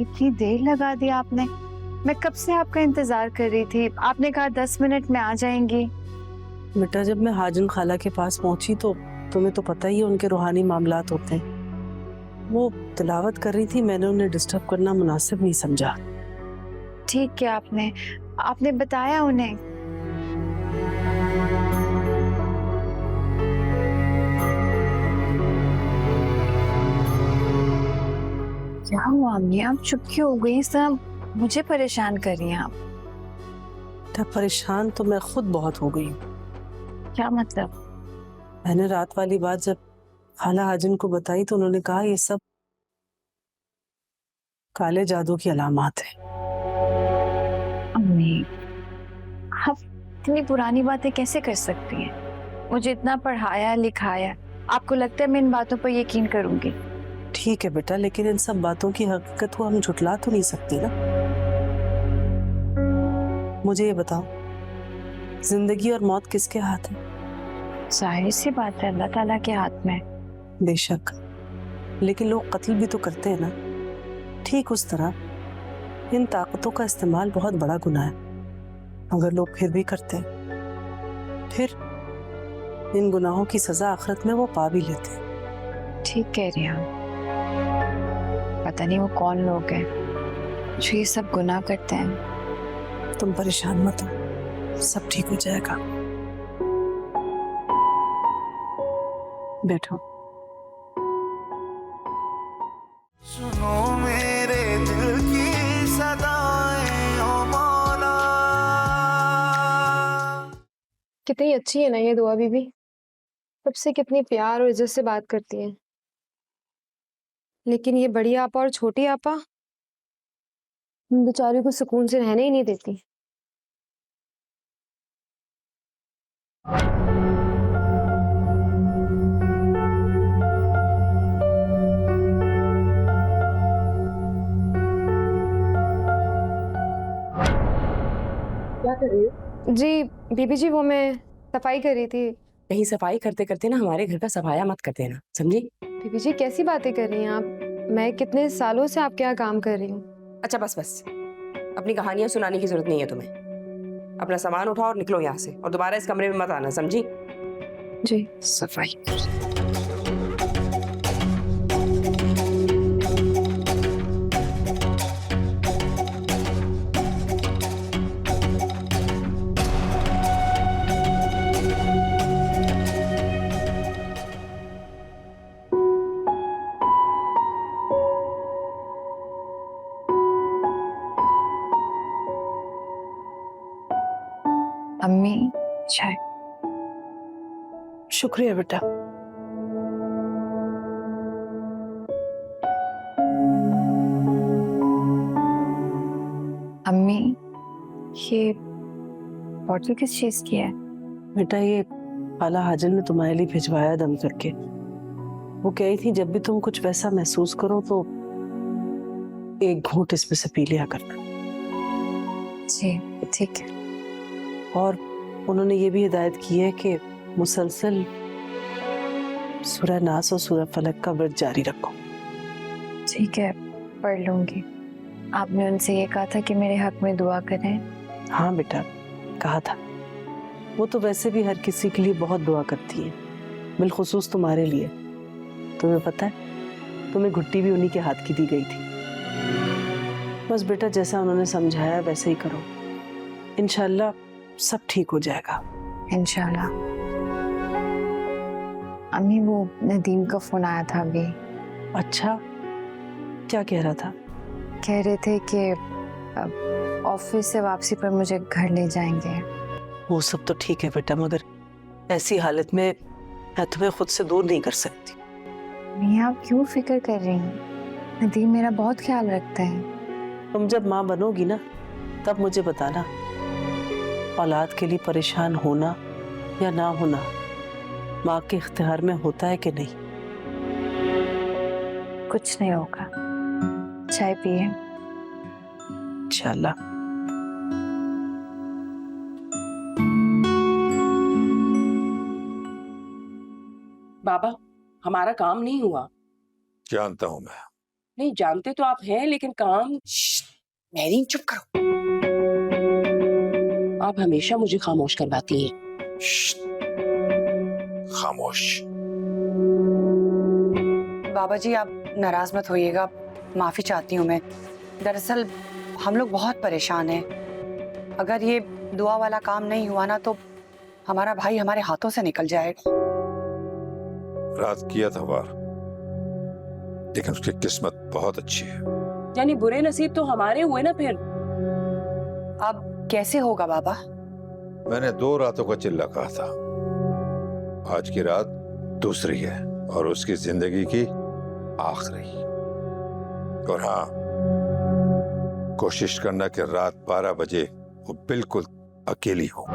इतनी देर लगा दी आपने। मैं कब से आपका इंतजार कर रही थी। आपने कहा 10 मिनट में आ जाएंगी। बेटा जब मैं हाजन खाला के पास पहुंची तो तुम्हें तो पता ही है उनके रूहानी मामलात होते हैं। वो तिलावत कर रही थी, मैंने उन्हें डिस्टर्ब करना मुनासिब नहीं समझा। ठीक किया आपने। आपने बताया उन्हें? क्या हुआ अम्मी, आप चुप क्यों हो गई? सब मुझे परेशान कर रही हैं आप। बेटा परेशान तो मैं खुद बहुत हो गई हूँ। क्या मतलब? मैंने रात वाली बात जब खाला हाजन को बताई तो उन्होंने कहा ये सब काले जादू की अलामत है। अम्मी, आप इतनी पुरानी बातें कैसे कर सकती हैं? मुझे इतना पढ़ाया लिखाया, आपको लगता है मैं इन बातों पर यकीन करूंगी? ठीक है बेटा, लेकिन इन सब बातों की हकीकत को हम झुठला तो नहीं सकती ना। मुझे ये बताओ, जिंदगी और मौत किसके हाथ है? जाहिर सी बात है, अल्लाह ताला के हाथ में। बेशक, लेकिन लोग कत्ल भी तो करते हैं ना। ठीक उस तरह इन ताकतों का इस्तेमाल बहुत बड़ा गुनाह है। अगर लोग फिर भी करते हैं, फिर इन गुनाहों की सजा आखिरत में वो पा भी लेते हैं। ठीक कह रही हैं आप। पता नहीं वो कौन लोग हैं जो ये सब गुनाह करते हैं। तुम परेशान मत हो, सब ठीक हो जाएगा। बैठो। सुनो मेरे दिल की सदाएं ओ मौला। कितनी अच्छी है ना ये दुआ बीबी, सबसे कितनी प्यार और इज्जत से बात करती हैं। लेकिन ये बड़ी आपा और छोटी आपा बेचारी को सुकून से रहने ही नहीं देती। क्या कर रही हो? जी बीबी जी, वो मैं सफाई कर रही थी। कहीं सफाई करते करते ना हमारे घर का सफाया मत कर देना, समझी? बीबी जी कैसी बातें कर रही हैं आप? मैं कितने सालों से आपके यहाँ काम कर रही हूँ। अच्छा बस बस, अपनी कहानियां सुनाने की जरूरत नहीं है तुम्हें। अपना सामान उठाओ और निकलो यहाँ से, और दोबारा इस कमरे में मत आना, समझी? जी। सफाई। अम्मी, चाय। शुक्रिया बेटा। अम्मी, ये बॉटल किस चीज की है? बेटा ये खाला हाजन ने तुम्हारे लिए भिजवाया दम करके। वो कही थी जब भी तुम कुछ वैसा महसूस करो तो एक घूंट इसमें से पी लिया करना। जी ठीक है। और उन्होंने ये भी हिदायत की है कि मुसलसल सूरह नास और सूरह फलक का व्रत जारी रखो। ठीक है, पढ़ लूंगी। आपने उनसे ये कहा था कि मेरे हक में दुआ करें? हाँ बेटा, कहा था। वो तो वैसे भी हर किसी के लिए बहुत दुआ करती है, बिलखुसूस तुम्हारे लिए। तुम्हें पता है, तुम्हें घुट्टी भी उन्हीं के हाथ की दी गई थी। बस बेटा जैसा उन्होंने समझाया वैसे ही करो, इंशाल्लाह सब ठीक हो जाएगा। इंशाल्लाह। अम्मी, वो नदीम का फोन आया था अभी। अच्छा, क्या कह रहा था? कह रहे थे कि ऑफिस से वापसी पर मुझे घर ले जाएंगे। वो सब तो ठीक है बेटा, मगर ऐसी हालत में मैं तुम्हें खुद से दूर नहीं कर सकती। मियाँ, आप क्यों फिक्र कर रही हैं? नदीम मेरा बहुत ख्याल रखता है। तुम जब माँ बनोगी ना तब मुझे बताना, औलाद के लिए परेशान होना या ना होना माँ के इख्तियार में होता है कि नहीं। कुछ नहीं होगा, चाय पिए। इंशाल्लाह। बाबा, हमारा काम नहीं हुआ। जानता हूं मैं, नहीं जानते तो आप हैं, लेकिन काम। मेरी चुप करो। आप हमेशा मुझे खामोश करवाती हैं। खामोश। बाबा जी आप नाराज मत होइएगा, माफी चाहती हूँ मैं। दरअसल हम लोग बहुत परेशान हैं। अगर ये दुआ वाला काम नहीं हुआ ना तो हमारा भाई हमारे हाथों से निकल जाएगा। रात किया था वार, लेकिन उसकी किस्मत बहुत अच्छी है। यानी बुरे नसीब तो हमारे हुए ना फिर। अब कैसे होगा बाबा? मैंने 2 रातों का चिल्ला कहा था, आज की रात दूसरी है और उसकी जिंदगी की आखिरी। और हाँ, कोशिश करना कि रात 12 बजे वो बिल्कुल अकेली हो।